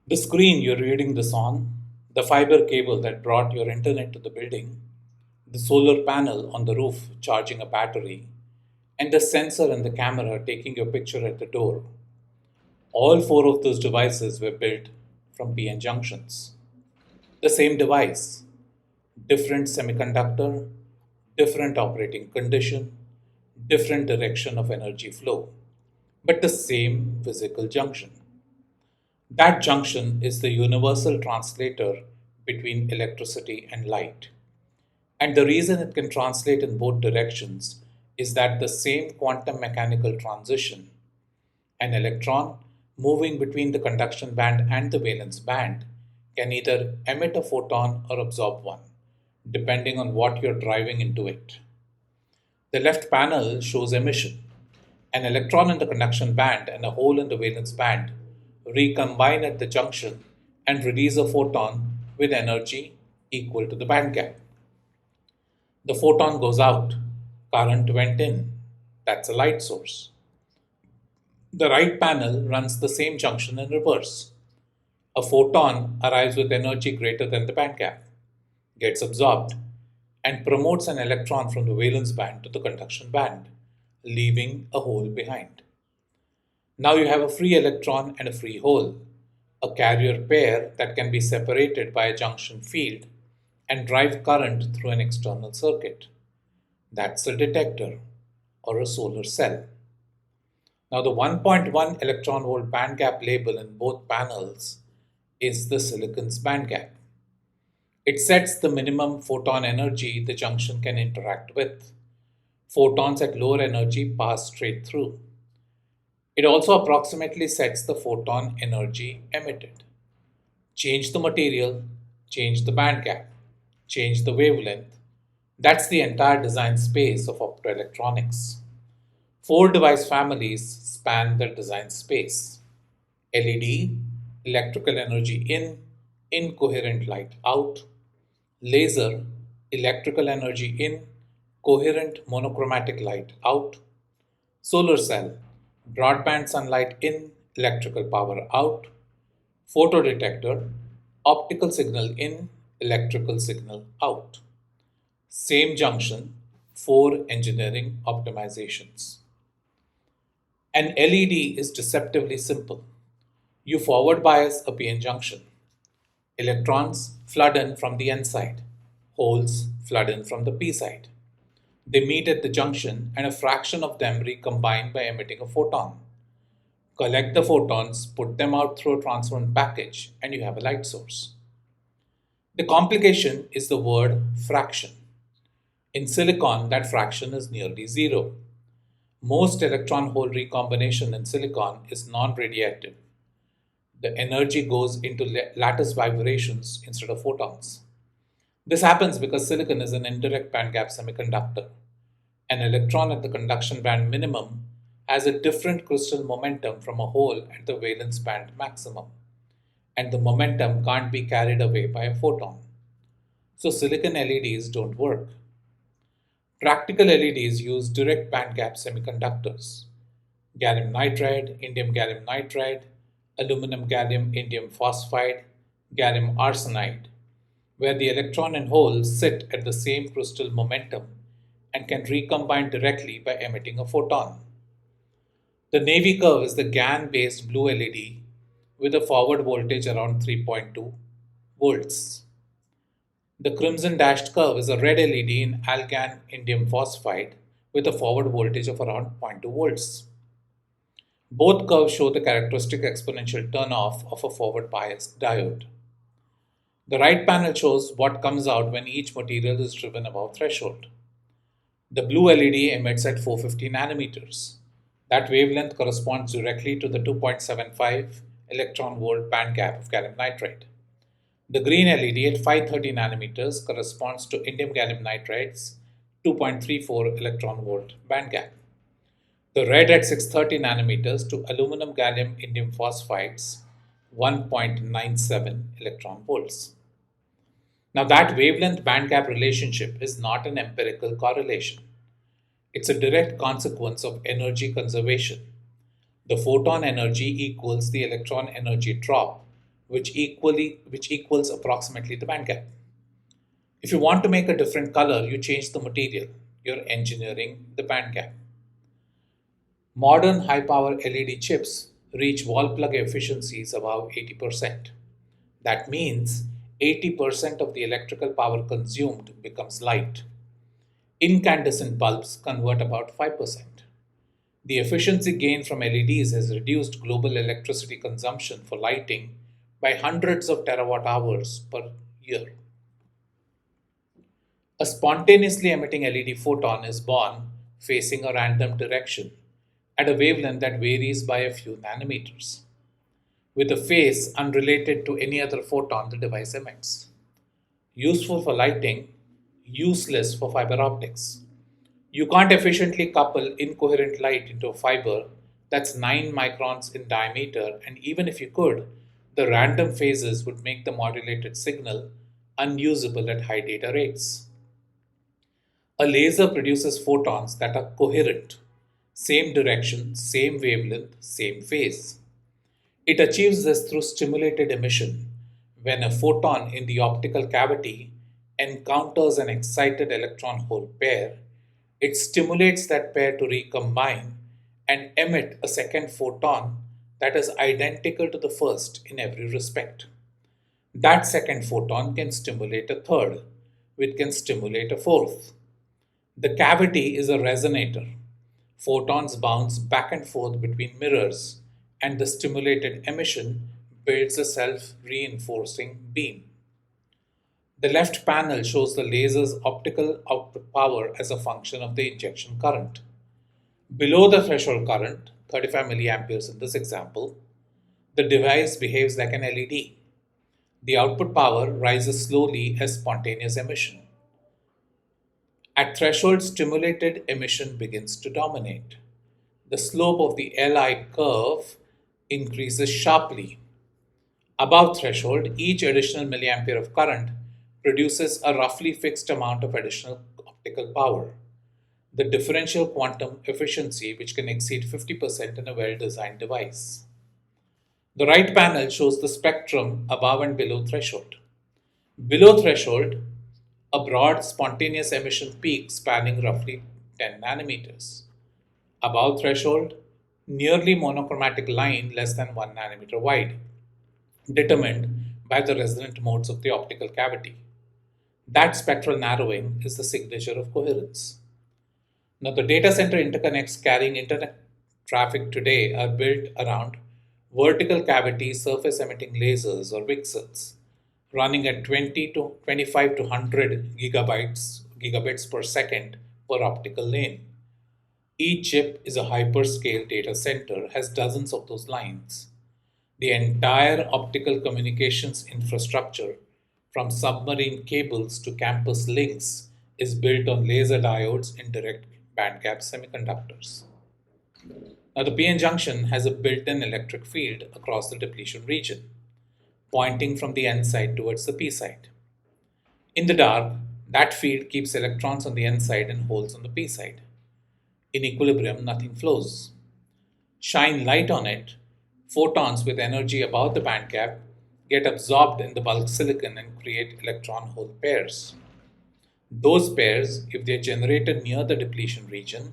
The screen you're reading this on, the fiber cable that brought your internet to the building, the solar panel on the roof charging a battery, and the sensor and the camera taking your picture at the door. All four of those devices were built from PN junctions. The same device, different semiconductor, different operating condition, different direction of energy flow, but the same physical junction. That junction is the universal translator between electricity and light. And the reason it can translate in both directions is that the same quantum mechanical transition, an electron moving between the conduction band and the valence band, can either emit a photon or absorb one, depending on what you're driving into it. The left panel shows emission. An electron in the conduction band and a hole in the valence band recombine at the junction and release a photon with energy equal to the bandgap. The photon goes out, current went in. That's a light source. The right panel runs the same junction in reverse. A photon arrives with energy greater than the bandgap, gets absorbed, and promotes an electron from the valence band to the conduction band, leaving a hole behind. Now you have a free electron and a free hole, a carrier pair that can be separated by a junction field and drive current through an external circuit. That's a detector or a solar cell. Now the 1.1 electron volt bandgap label in both panels is the silicon's bandgap. It sets the minimum photon energy the junction can interact with. Photons at lower energy pass straight through. It also approximately sets the photon energy emitted. Change the material, change the bandgap, change the wavelength. That's the entire design space of optoelectronics. Four device families span the design space: LED, electrical energy in, incoherent light out; laser, electrical energy in, coherent monochromatic light out; solar cell, broadband sunlight in, electrical power out; photodetector, optical signal in, electrical signal out. Same junction, four engineering optimizations. An LED is deceptively simple. You forward bias a PN junction. Electrons flood in from the N side. Holes flood in from the P side. They meet at the junction and a fraction of them recombine by emitting a photon. Collect the photons, put them out through a transparent package, and you have a light source. The complication is the word fraction. In silicon, that fraction is nearly zero. Most electron-hole recombination in silicon is non-radiative. The energy goes into lattice vibrations instead of photons. This happens because silicon is an indirect bandgap semiconductor. An electron at the conduction band minimum has a different crystal momentum from a hole at the valence band maximum, and the momentum can't be carried away by a photon. So silicon LEDs don't work. Practical LEDs use direct bandgap semiconductors: gallium nitride, indium gallium nitride, aluminum gallium indium phosphide, gallium arsenide, where the electron and hole sit at the same crystal momentum and can recombine directly by emitting a photon. The navy curve is the GaN based blue LED with a forward voltage around 3.2 volts. The crimson dashed curve is a red LED in algan indium phosphide with a forward voltage of around zero point 0.2 volts. Both curves show the characteristic exponential turnoff of a forward biased diode. The right panel shows what comes out when each material is driven above threshold. The blue LED emits at 450 nanometers. That wavelength corresponds directly to the 2.75 electron volt bandgap of gallium nitride. The green LED at 530 nanometers corresponds to indium gallium nitride's 2.34 electron volt bandgap. The red at 630 nanometers to aluminum gallium indium phosphide's 1.97 electron volts. Now, that wavelength bandgap relationship is not an empirical correlation. It's a direct consequence of energy conservation. The photon energy equals the electron energy drop which equals approximately the bandgap. If you want to make a different color, you change the material. You're engineering the bandgap. Modern high-power LED chips reach wall plug efficiencies above 80%. That means 80% of the electrical power consumed becomes light. Incandescent bulbs convert about 5%. The efficiency gain from LEDs has reduced global electricity consumption for lighting by hundreds of terawatt hours per year. A spontaneously emitting LED photon is born facing a random direction at a wavelength that varies by a few nanometers, with a phase unrelated to any other photon the device emits. Useful for lighting, useless for fiber optics. You can't efficiently couple incoherent light into a fiber that's 9 microns in diameter, and even if you could, the random phases would make the modulated signal unusable at high data rates. A laser produces photons that are coherent, same direction, same wavelength, same phase. It achieves this through stimulated emission. When a photon in the optical cavity encounters an excited electron hole pair, it stimulates that pair to recombine and emit a second photon that is identical to the first in every respect. That second photon can stimulate a third, which can stimulate a fourth. The cavity is a resonator. Photons bounce back and forth between mirrors, and the stimulated emission builds a self reinforcing beam. The left panel shows the laser's optical output power as a function of the injection current. Below the threshold current, 35 milliamperes in this example, the device behaves like an LED. The output power rises slowly as spontaneous emission. At threshold, stimulated emission begins to dominate. The slope of the Li curve increases sharply. Above threshold, each additional milliampere of current produces a roughly fixed amount of additional optical power, the differential quantum efficiency, which can exceed 50% in a well designed device. The right panel shows the spectrum above and below threshold. Below threshold, a broad spontaneous emission peak spanning roughly 10 nanometers. Above threshold, nearly monochromatic line less than 1 nanometer wide, determined by the resonant modes of the optical cavity. That spectral narrowing is the signature of coherence. Now, the data center interconnects carrying internet traffic today are built around vertical cavity surface emitting lasers or VCSELs running at 20 to 25 to 100 gigabits per second per optical lane. Each chip is a hyperscale data center, has dozens of those lines. The entire optical communications infrastructure, from submarine cables to campus links, is built on laser diodes and direct bandgap semiconductors. Now, the PN junction has a built in electric field across the depletion region, pointing from the N side towards the P side. In the dark, that field keeps electrons on the N side and holes on the P side. In equilibrium, nothing flows. Shine light on it, photons with energy above the bandgap get absorbed in the bulk silicon and create electron hole pairs. Those pairs, if they are generated near the depletion region,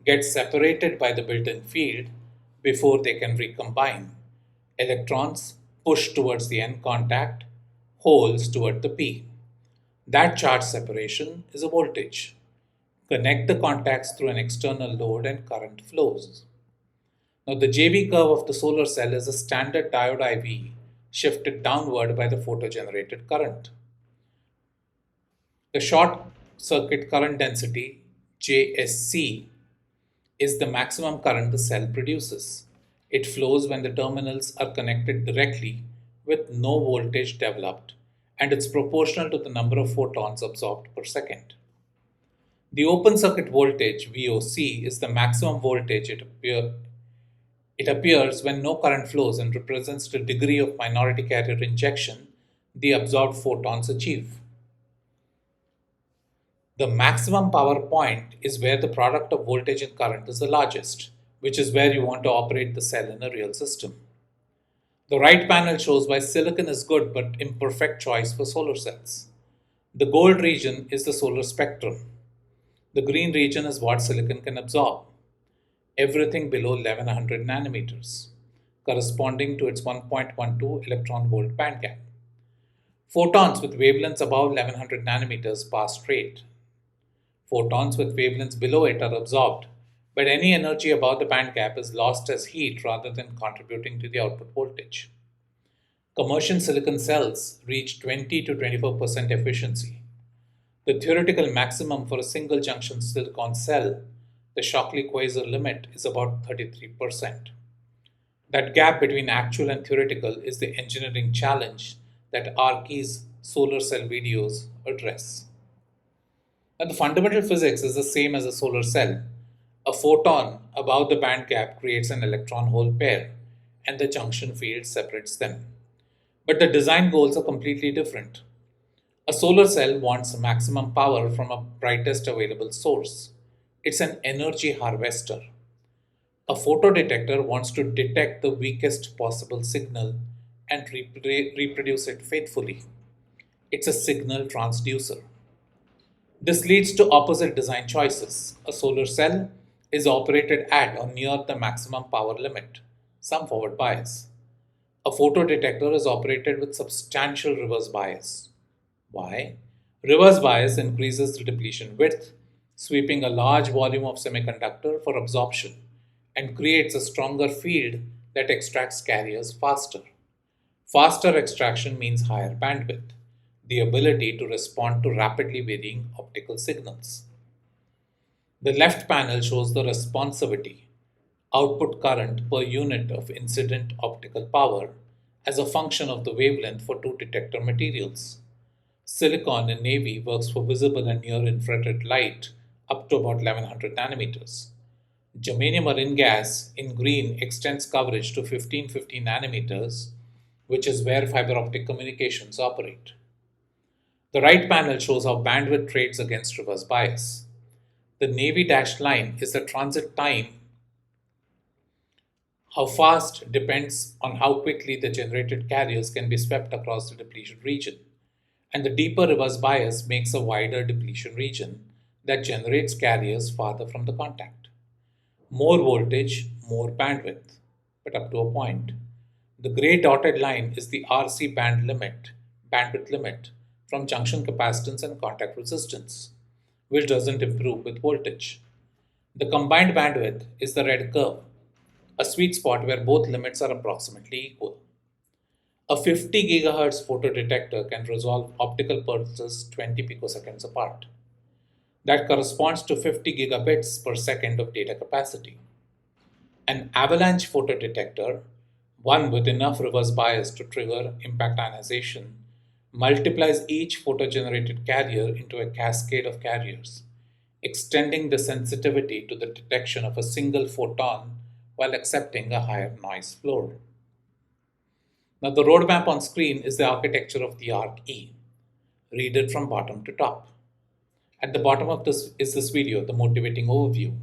get separated by the built in field before they can recombine. Electrons push towards the N contact, holes toward the P. That charge separation is a voltage. Connect the contacts through an external load and current flows. Now, the JV curve of the solar cell is a standard diode IV shifted downward by the photo-generated current. The short circuit current density, JSC, is the maximum current the cell produces. It flows when the terminals are connected directly with no voltage developed, and it's proportional to the number of photons absorbed per second. The open circuit voltage, VOC, is the maximum voltage it appears when no current flows and represents the degree of minority carrier injection the absorbed photons achieve. The maximum power point is where the product of voltage and current is the largest, which is where you want to operate the cell in a real system. The right panel shows why silicon is good but imperfect choice for solar cells. The gold region is the solar spectrum. The green region is what silicon can absorb. Everything below 1100 nanometers, corresponding to its 1.12 electron-volt bandgap. Photons with wavelengths above 1100 nanometers pass straight. Photons with wavelengths below it are absorbed, but any energy above the bandgap is lost as heat rather than contributing to the output voltage. Commercial silicon cells reach 20 to 24% efficiency. The theoretical maximum for a single junction silicon cell, the Shockley-Quasar limit, is about 33%. That gap between actual and theoretical is the engineering challenge that Archi's solar cell videos address. And the fundamental physics is the same as a solar cell. A photon above the bandgap creates an electron-hole pair, and the junction field separates them. But the design goals are completely different. A solar cell wants maximum power from a brightest available source. It's an energy harvester. A photodetector wants to detect the weakest possible signal and reproduce it faithfully. It's a signal transducer. This leads to opposite design choices. A solar cell is operated at or near the maximum power limit, some forward bias. A photodetector is operated with substantial reverse bias. Why? Reverse bias increases the depletion width, sweeping a large volume of semiconductor for absorption, and creates a stronger field that extracts carriers faster. Faster extraction means higher bandwidth, the ability to respond to rapidly varying optical signals. The left panel shows the responsivity, output current per unit of incident optical power, as a function of the wavelength for two detector materials. Silicon in navy works for visible and near infrared light up to about 1100 nanometers. Germanium or InGaAs in green extends coverage to 1550 nanometers, which is where fiber optic communications operate. The right panel shows how bandwidth trades against reverse bias. The navy dashed line is the transit time. How fast depends on how quickly the generated carriers can be swept across the depletion region. And the deeper reverse bias makes a wider depletion region that generates carriers farther from the contact. More voltage, more bandwidth, but up to a point. The gray dotted line is the RC bandwidth limit from junction capacitance and contact resistance, which doesn't improve with voltage. The combined bandwidth is the red curve, a sweet spot where both limits are approximately equal. A 50 GHz photodetector can resolve optical pulses 20 picoseconds apart. That corresponds to 50 gigabits per second of data capacity. An avalanche photodetector, one with enough reverse bias to trigger impact ionization, multiplies each photogenerated carrier into a cascade of carriers, extending the sensitivity to the detection of a single photon while accepting a higher noise floor. Now, the roadmap on screen is the architecture of the ARC-E. Read it from bottom to top. At the bottom of this is this video, the motivating overview,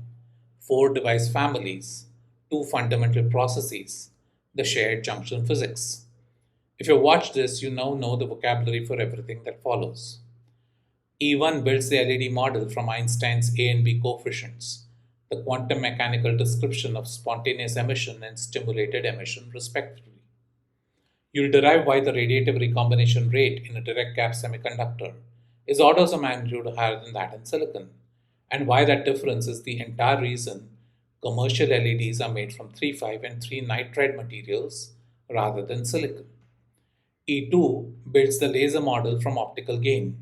4 device families, 2 fundamental processes, the shared junction physics. If you watch this, you now know the vocabulary for everything that follows. E1 builds the LED model from Einstein's A and B coefficients, the quantum mechanical description of spontaneous emission and stimulated emission, respectively. You'll derive why the radiative recombination rate in a direct gap semiconductor is orders of magnitude higher than that in silicon, and why that difference is the entire reason commercial LEDs are made from 3,5 and 3 nitride materials rather than silicon. E2 builds the laser model from optical gain.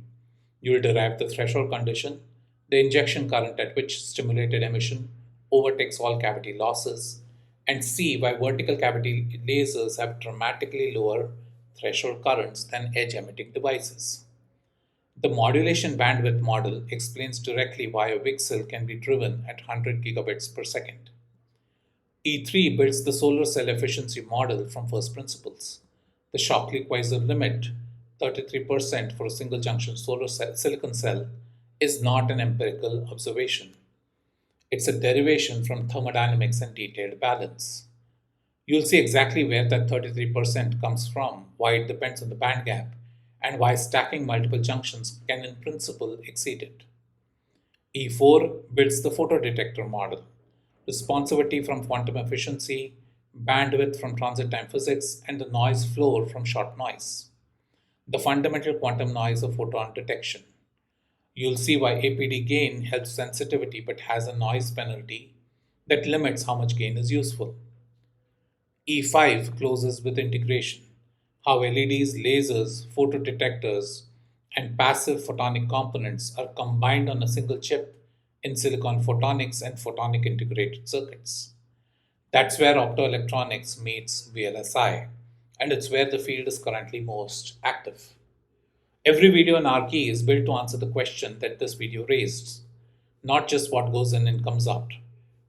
You'll derive the threshold condition, the injection current at which stimulated emission overtakes all cavity losses, and see why vertical cavity lasers have dramatically lower threshold currents than edge emitting devices. The modulation bandwidth model explains directly why a VCSEL can be driven at 100 gigabits per second. E3 builds the solar cell efficiency model from first principles. The Shockley-Quasar limit, 33% for a single junction silicon cell, is not an empirical observation. It's a derivation from thermodynamics and detailed balance. You'll see exactly where that 33% comes from, why it depends on the band gap, and why stacking multiple junctions can in principle exceed it. E4 builds the photodetector model, responsivity from quantum efficiency, bandwidth from transit time physics, and the noise floor from short noise, the fundamental quantum noise of photon detection. You'll see why APD gain helps sensitivity but has a noise penalty that limits how much gain is useful. E5 closes with integration, how LEDs, lasers, photodetectors, and passive photonic components are combined on a single chip in silicon photonics and photonic integrated circuits. That's where optoelectronics meets VLSI, and it's where the field is currently most active. Every video in our key is built to answer the question that this video raised. Not just what goes in and comes out,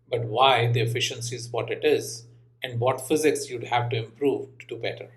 but why the efficiency is what it is and what physics you'd have to improve to do better.